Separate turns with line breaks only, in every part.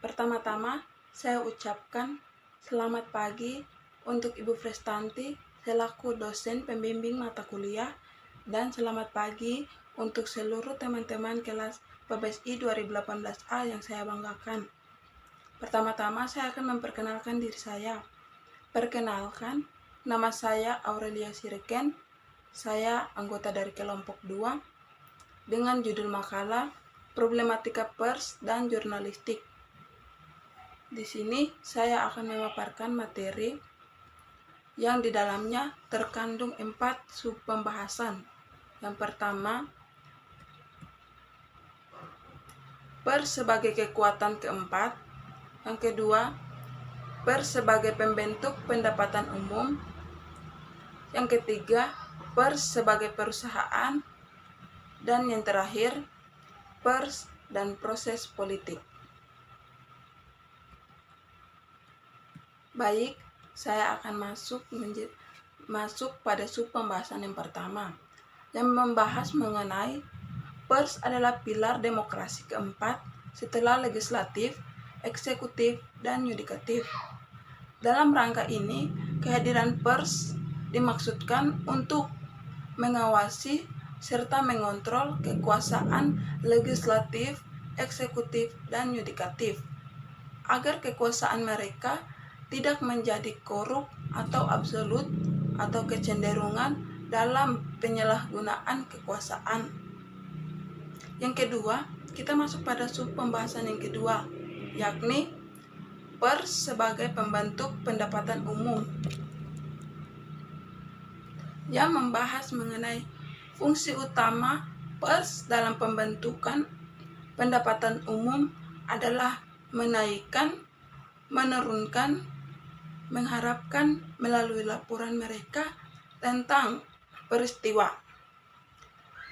Pertama-tama, saya ucapkan selamat pagi untuk Ibu Frestanti selaku dosen pembimbing mata kuliah, dan selamat pagi untuk seluruh teman-teman kelas PBSI 2018A yang saya banggakan. Pertama-tama, saya akan memperkenalkan diri saya. Perkenalkan, nama saya Aurelia Sireken. Saya anggota dari kelompok 2 dengan judul makalah Problematika Pers dan Jurnalistik. Di sini saya akan memaparkan materi yang di dalamnya terkandung 4 sub pembahasan. Yang pertama, pers sebagai kekuatan keempat. Yang kedua, pers sebagai pembentuk pendapatan umum. Yang ketiga, pers sebagai perusahaan. Dan yang terakhir, pers dan proses politik. Baik, saya akan masuk pada sub pembahasan yang pertama, yang membahas mengenai pers adalah pilar demokrasi keempat setelah legislatif, eksekutif, dan yudikatif. Dalam rangka ini, kehadiran pers dimaksudkan untuk mengawasi serta mengontrol kekuasaan legislatif, eksekutif, dan yudikatif, agar kekuasaan mereka tidak menjadi korup atau absolut atau kecenderungan dalam penyalahgunaan kekuasaan. Yang kedua, kita masuk pada sub pembahasan yang kedua, yakni pers sebagai pembentuk pendapatan umum, yang membahas mengenai fungsi utama pers dalam pembentukan pendapatan umum adalah menaikkan, menurunkan, mengharapkan melalui laporan mereka tentang peristiwa.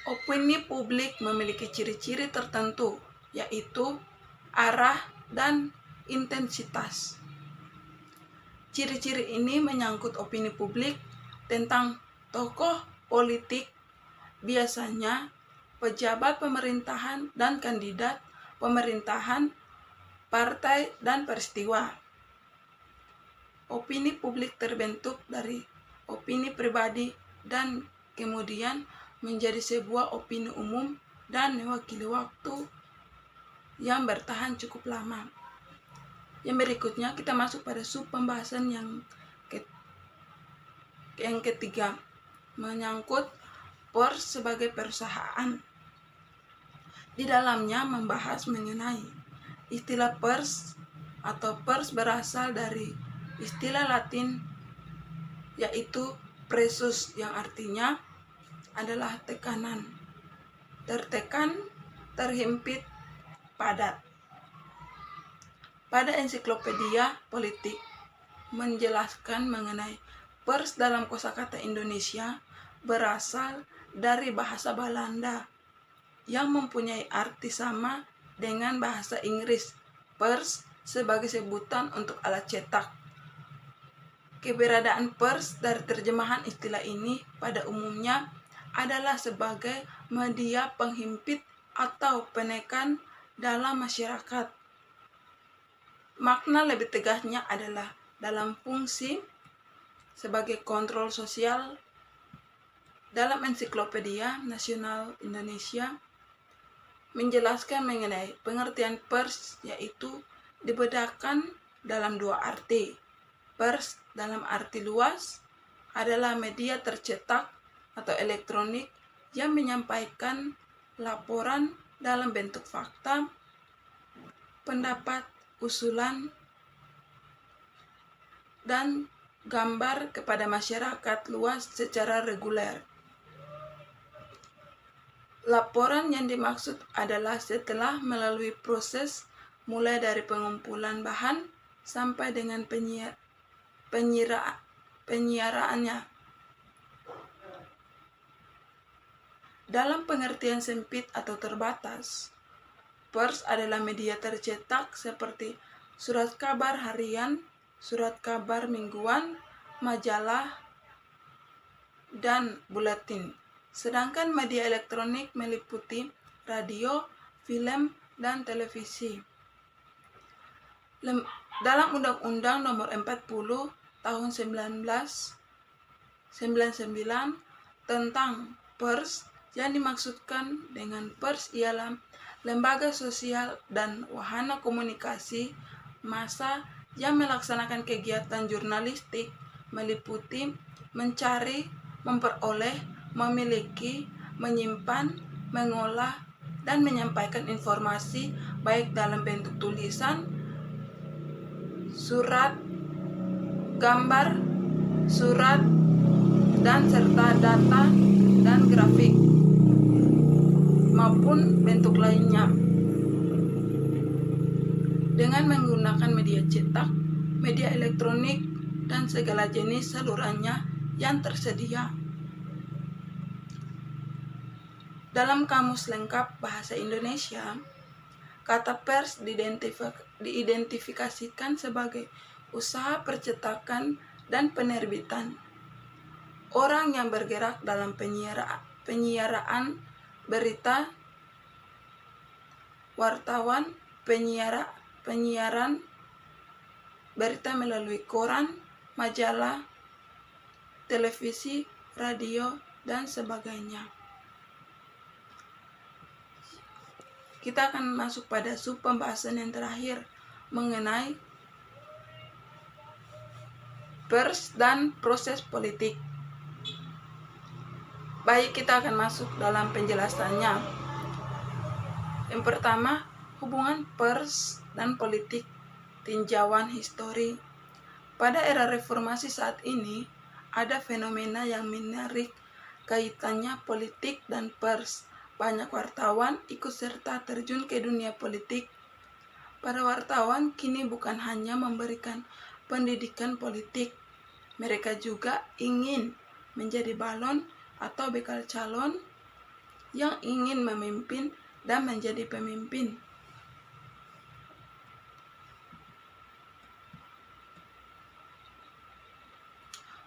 Opini publik memiliki ciri-ciri tertentu, yaitu arah dan intensitas. Ciri-ciri ini menyangkut opini publik tentang tokoh politik, biasanya pejabat pemerintahan dan kandidat pemerintahan, partai, dan peristiwa. Opini publik terbentuk dari opini pribadi dan kemudian menjadi sebuah opini umum dan mewakili waktu yang bertahan cukup lama. Yang berikutnya kita masuk pada sub pembahasan yang ketiga, menyangkut pers sebagai perusahaan. Di dalamnya membahas mengenai istilah pers atau pers berasal dari istilah Latin yaitu pressus, yang artinya adalah tekanan, tertekan, terhimpit, padat. Pada ensiklopedia politik menjelaskan mengenai pers dalam kosakata Indonesia berasal dari bahasa Belanda yang mempunyai arti sama dengan bahasa Inggris pers sebagai sebutan untuk alat cetak. Keberadaan pers dari terjemahan istilah ini pada umumnya adalah sebagai media penghimpit atau penekan dalam masyarakat. Makna lebih tegasnya adalah dalam fungsi sebagai kontrol sosial. Dalam Ensiklopedia Nasional Indonesia menjelaskan mengenai pengertian pers, yaitu dibedakan dalam 2 arti. Pers dalam arti luas adalah media tercetak atau elektronik yang menyampaikan laporan dalam bentuk fakta, pendapat, usulan, dan gambar kepada masyarakat luas secara reguler. Laporan yang dimaksud adalah setelah melalui proses mulai dari pengumpulan bahan sampai dengan penyiaraannya. Dalam pengertian sempit atau terbatas, pers adalah media tercetak seperti surat kabar harian, surat kabar mingguan, majalah, dan buletin. Sedangkan media elektronik meliputi radio, film, dan televisi. Dalam Undang-Undang Nomor 40 Tahun 1999 tentang pers, yang dimaksudkan dengan pers ialah lembaga sosial dan wahana komunikasi massa yang melaksanakan kegiatan jurnalistik meliputi mencari, memperoleh, memiliki, menyimpan, mengolah, dan menyampaikan informasi baik dalam bentuk tulisan, surat, gambar, surat, dan serta data dan grafik maupun bentuk lainnya dengan menggunakan media cetak, media elektronik, dan segala jenis salurannya yang tersedia. Dalam Kamus Lengkap Bahasa Indonesia, kata pers diidentifikasikan sebagai usaha percetakan dan penerbitan orang yang bergerak dalam penyiaran berita, wartawan, penyiaran berita melalui koran, majalah, televisi, radio, dan sebagainya. Kita akan masuk pada sub pembahasan yang terakhir mengenai pers dan proses politik. Baik, kita akan masuk dalam penjelasannya. Yang pertama, hubungan pers dan politik, tinjauan histori. Pada era reformasi saat ini, ada fenomena yang menarik kaitannya politik dan pers. Banyak wartawan ikut serta terjun ke dunia politik. Para wartawan kini bukan hanya memberikan pendidikan politik, mereka juga ingin menjadi balon atau bekal calon yang ingin memimpin dan menjadi pemimpin.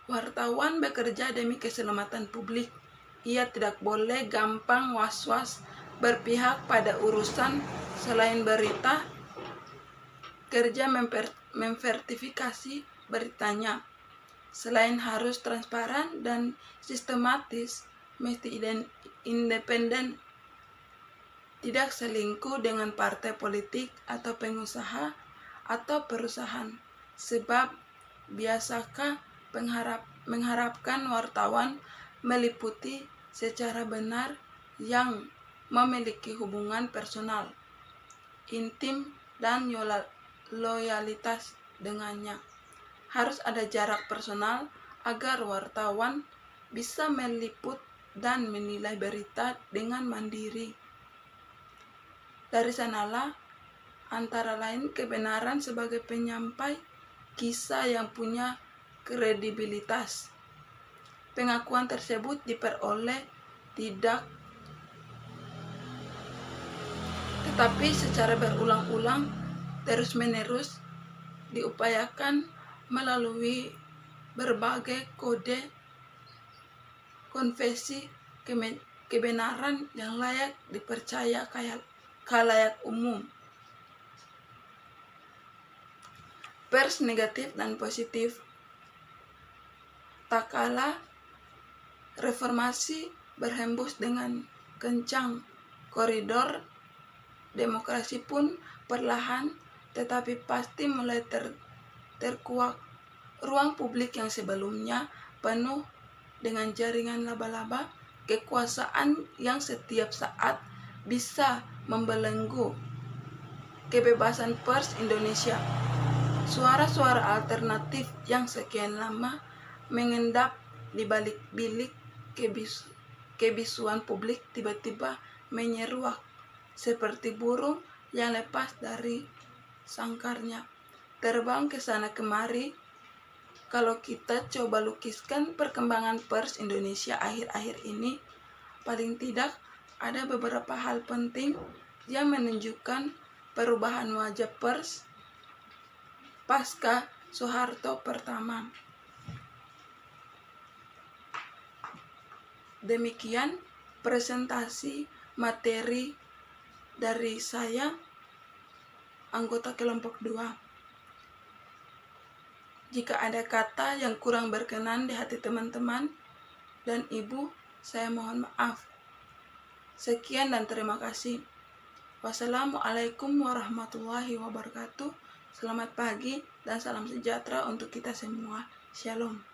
Wartawan bekerja demi keselamatan publik. Ia tidak boleh gampang was-was berpihak pada urusan selain berita. Kerja memverifikasi beritanya. Selain harus transparan dan sistematis, mesti independen. Tidak selingkuh dengan partai politik atau pengusaha atau perusahaan. Sebab biasakah mengharapkan wartawan meliputi secara benar yang memiliki hubungan personal, intim, dan loyalitas dengannya. Harus ada jarak personal agar wartawan bisa meliput dan menilai berita dengan mandiri. Dari sanalah antara lain kebenaran sebagai penyampai kisah yang punya kredibilitas. Pengakuan tersebut diperoleh tidak tetapi secara berulang-ulang terus-menerus diupayakan melalui berbagai kode konfesi kebenaran yang layak dipercaya khalayak umum. Pers negatif dan positif. Tak kala reformasi berhembus dengan kencang, koridor demokrasi pun perlahan tetapi pasti mulai terkuak. Ruang publik yang sebelumnya penuh dengan jaringan laba-laba kekuasaan yang setiap saat bisa membelenggu kebebasan pers Indonesia. Suara-suara alternatif yang sekian lama mengendap di balik bilik kebisuan publik tiba-tiba menyeruak seperti burung yang lepas dari sangkarnya, terbang ke sana kemari. Kalau kita coba lukiskan perkembangan pers Indonesia akhir-akhir ini, paling tidak ada beberapa hal penting yang menunjukkan perubahan wajah pers pasca Soeharto pertama. Demikian presentasi materi dari saya, anggota kelompok 2. Jika ada kata yang kurang berkenan di hati teman-teman dan ibu, saya mohon maaf. Sekian dan terima kasih. Wassalamualaikum warahmatullahi wabarakatuh. Selamat pagi dan salam sejahtera untuk kita semua. Shalom.